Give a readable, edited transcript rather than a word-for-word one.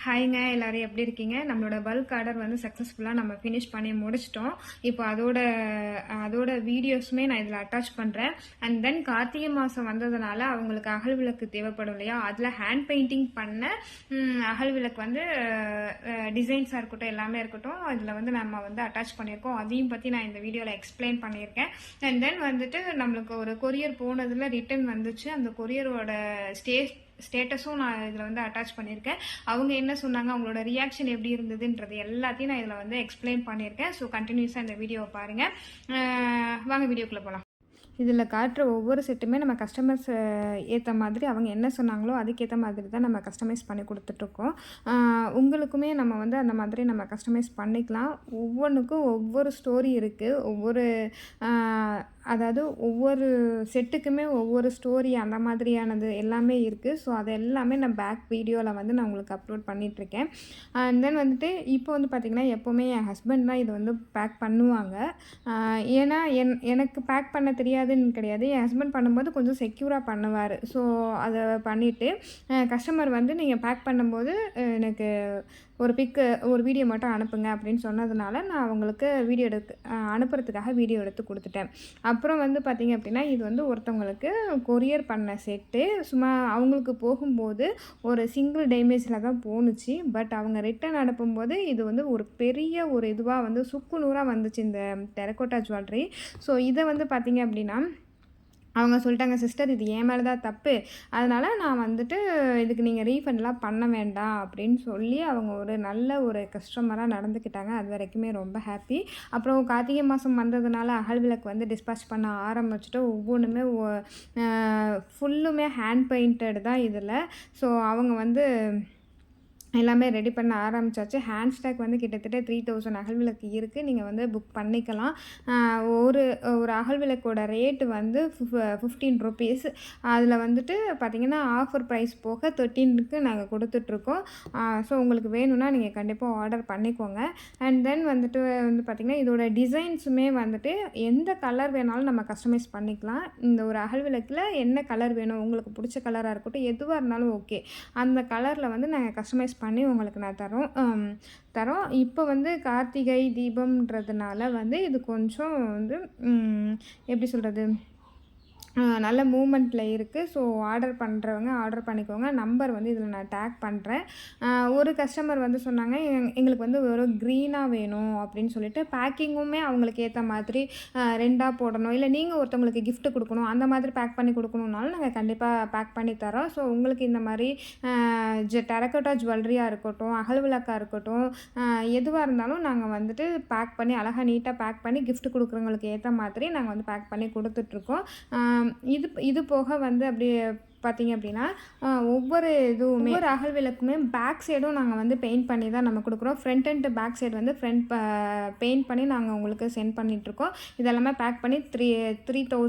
ஹாய்ங்க, எல்லாரும் எப்படி இருக்கீங்க? நம்மளோட பல்க் ஆர்டர் வந்து சக்ஸஸ்ஃபுல்லாக நம்ம ஃபினிஷ் பண்ணி முடிச்சிட்டோம். இப்போ அதோட வீடியோஸுமே நான் இதில் அட்டாச் பண்ணுறேன். அண்ட் தென் கார்த்திகை மாதம் வந்ததுனால அவங்களுக்கு அகல் விளக்கு தேவைப்படும் இல்லையா? அதில் ஹேண்ட் பெயிண்டிங் பண்ண அகல் விளக்கு வந்து டிசைன்ஸாக இருக்கட்டும், எல்லாமே இருக்கட்டும், இதில் வந்து நம்ம வந்து அட்டாச் பண்ணியிருக்கோம். அதையும் பற்றி நான் இந்த வீடியோவில் எக்ஸ்பிளைன் பண்ணியிருக்கேன். அண்ட் தென் வந்துட்டு நம்மளுக்கு ஒரு கொரியர் போனதில் ரிட்டன் வந்துச்சு. அந்த கொரியரோட ஸ்டேட்டஸும் நான் இதில் வந்து அட்டாச் பண்ணியிருக்கேன். அவங்க என்ன சொன்னாங்க, அவங்களோட ரியாக்ஷன் எப்படி இருந்ததுன்றது எல்லாத்தையும் நான் இதில் வந்து எக்ஸ்பிளைன் பண்ணியிருக்கேன். ஸோ கண்டினியூஸாக இந்த வீடியோவை பாருங்கள். வாங்க வீடியோக்குள்ளே போகலாம். இதில் காட்டுற ஒவ்வொரு செட்டுமே நம்ம கஸ்டமர்ஸ் ஏற்ற மாதிரி அவங்க என்ன சொன்னாங்களோ அதுக்கேற்ற மாதிரி தான் நம்ம கஸ்டமைஸ் பண்ணி கொடுத்துட்ருக்கோம். உங்களுக்குமே நம்ம வந்து அந்த மாதிரி நம்ம கஸ்டமைஸ் பண்ணிக்கலாம். ஒவ்வொன்றுக்கும் ஒவ்வொரு ஸ்டோரி இருக்குது. அதாவது ஒவ்வொரு செட்டுக்குமே ஒவ்வொரு ஸ்டோரி அந்த மாதிரியானது எல்லாமே இருக்குது. ஸோ அது எல்லாமே நான் பேக் வீடியோவில் வந்து நான் உங்களுக்கு அப்லோட் பண்ணிகிட்ருக்கேன். அண்ட் தென் வந்துட்டு இப்போ வந்து பார்த்திங்கன்னா எப்போவுமே என் ஹஸ்பண்ட் தான் இது வந்து பேக் பண்ணுவாங்க. ஏன்னா எனக்கு பேக் பண்ண தெரியாதுன்னு கிடையாது. என் ஹஸ்பண்ட் பண்ணும்போது கொஞ்சம் செக்யூராக பண்ணுவார். ஸோ அதை பண்ணிவிட்டு கஸ்டமர் வந்து நீங்கள் பேக் பண்ணும்போது எனக்கு ஒரு வீடியோ மட்டும் அனுப்புங்க அப்படின்னு சொன்னதுனால நான் அவங்களுக்கு அனுப்புறதுக்காக வீடியோ எடுத்து கொடுத்துட்டேன். அப்புறம் வந்து பார்த்திங்க அப்படின்னா இது வந்து ஒருத்தவங்களுக்கு கொரியர் பண்ண செட்டு. சும்மா அவங்களுக்கு போகும்போது ஒரு சிங்கிள் டேமேஜில் தான் போணுச்சு. பட் அவங்க ரிட்டன் அனுப்பும்போது இது வந்து ஒரு பெரிய ஒரு இதுவாக வந்து சுக்கு நூறாக வந்துச்சு இந்த டெரகோட்டா ஜுவல்லரி. ஸோ இதை வந்து பார்த்திங்க அப்படின்னா அவங்க சொல்லிட்டாங்க, சிஸ்டர் இது என் மேலே தான் தப்பு, அதனால் நான் வந்துட்டு இதுக்கு நீங்கள் ரீஃபண்ட்லாம் பண்ண வேண்டாம் அப்படின்னு சொல்லி அவங்க ஒரு நல்ல ஒரு கஸ்டமராக நடந்துக்கிட்டாங்க. அது வரைக்குமே ரொம்ப ஹாப்பி. அப்புறம் கார்த்திகை மாதம் வந்ததுனால அகல் விளக்கு வந்து டிஸ்பேச் பண்ண ஆரம்பிச்சுட்டு ஒவ்வொன்றுமே ஃபுல்லுமே ஹேண்ட் பெயிண்டட் தான் இதில். ஸோ அவங்க வந்து எல்லாமே ரெடி பண்ண ஆரம்பித்தாச்சு. ஹேண்ட் ஸ்டாக் வந்து கிட்டத்தட்ட 3000 அகல் விளக்கு இருக்குது. நீங்கள் வந்து புக் பண்ணிக்கலாம். ஒரு அகல் விளக்கோட ரேட்டு வந்து 15 ருபீஸ். அதில் வந்துட்டு பார்த்திங்கன்னா ஆஃபர் ப்ரைஸ் போக 13க்கு நாங்கள் கொடுத்துட்ருக்கோம். ஸோ உங்களுக்கு வேணும்னா நீங்கள் கண்டிப்பாக ஆர்டர் பண்ணிக்கோங்க. அண்ட் தென் வந்துட்டு பார்த்திங்கன்னா இதோட டிசைன்ஸுமே வந்துட்டு எந்த கலர் வேணாலும் நம்ம கஸ்டமைஸ் பண்ணிக்கலாம். இந்த ஒரு அகல் விளக்கில் என்ன கலர் வேணும், உங்களுக்கு பிடிச்ச கலராக இருக்கட்டும், எதுவாக இருந்தாலும் ஓகே, அந்த கலரில் வந்து நாங்கள் கஸ்டமைஸ் பண்ணி உங்களுக்கு நான் தரோம். இப்போ வந்து கார்த்திகை தீபம்ன்றதுனால வந்து இது கொஞ்சம் வந்து எப்படி சொல்கிறது, நல்ல மூமெண்ட்டில் இருக்குது. ஸோ ஆர்டர் பண்ணுறவங்க ஆர்டர் பண்ணிக்கோங்க. நம்பர் வந்து இதில் நான் டேக் பண்ணுறேன். ஒரு கஸ்டமர் வந்து சொன்னாங்க, எங்களுக்கு வந்து ஒரு க்ரீனாக வேணும் அப்படின்னு சொல்லிட்டு, பேக்கிங்குமே அவங்களுக்கு ஏற்ற மாதிரி 2ஆக போடணும், இல்லை நீங்கள் ஒருத்தவங்களுக்கு கிஃப்ட் கொடுக்கணும், அந்த மாதிரி பேக் பண்ணி கொடுக்கணுன்னாலும் நாங்கள் கண்டிப்பாக பேக் பண்ணி தரோம். ஸோ உங்களுக்கு இந்த மாதிரி டெரகோட்டா ஜுவல்லரியாக இருக்கட்டும், அகல் விளக்காக இருக்கட்டும், எதுவாக இருந்தாலும் நாங்கள் வந்துட்டு பேக் பண்ணி அழகாக நீட்டாக பேக் பண்ணி கிஃப்ட் கொடுக்குறவங்களுக்கு ஏற்ற மாதிரி நாங்கள் வந்து பேக் பண்ணி கொடுத்துட்ருக்கோம். இது போக வந்து அப்படியே பார்த்திங்க அப்படின்னா ஒவ்வொரு அகல் விளக்குமே பேக் சைடும் நாங்கள் வந்து பெயிண்ட் பண்ணி தான் நம்ம கொடுக்குறோம். ஃப்ரண்ட் அண்ட் பேக் சைடு வந்து பெயிண்ட் பண்ணி நாங்கள் உங்களுக்கு சென்ட் பண்ணிகிட்ருக்கோம். இதெல்லாமே பேக் பண்ணி 3000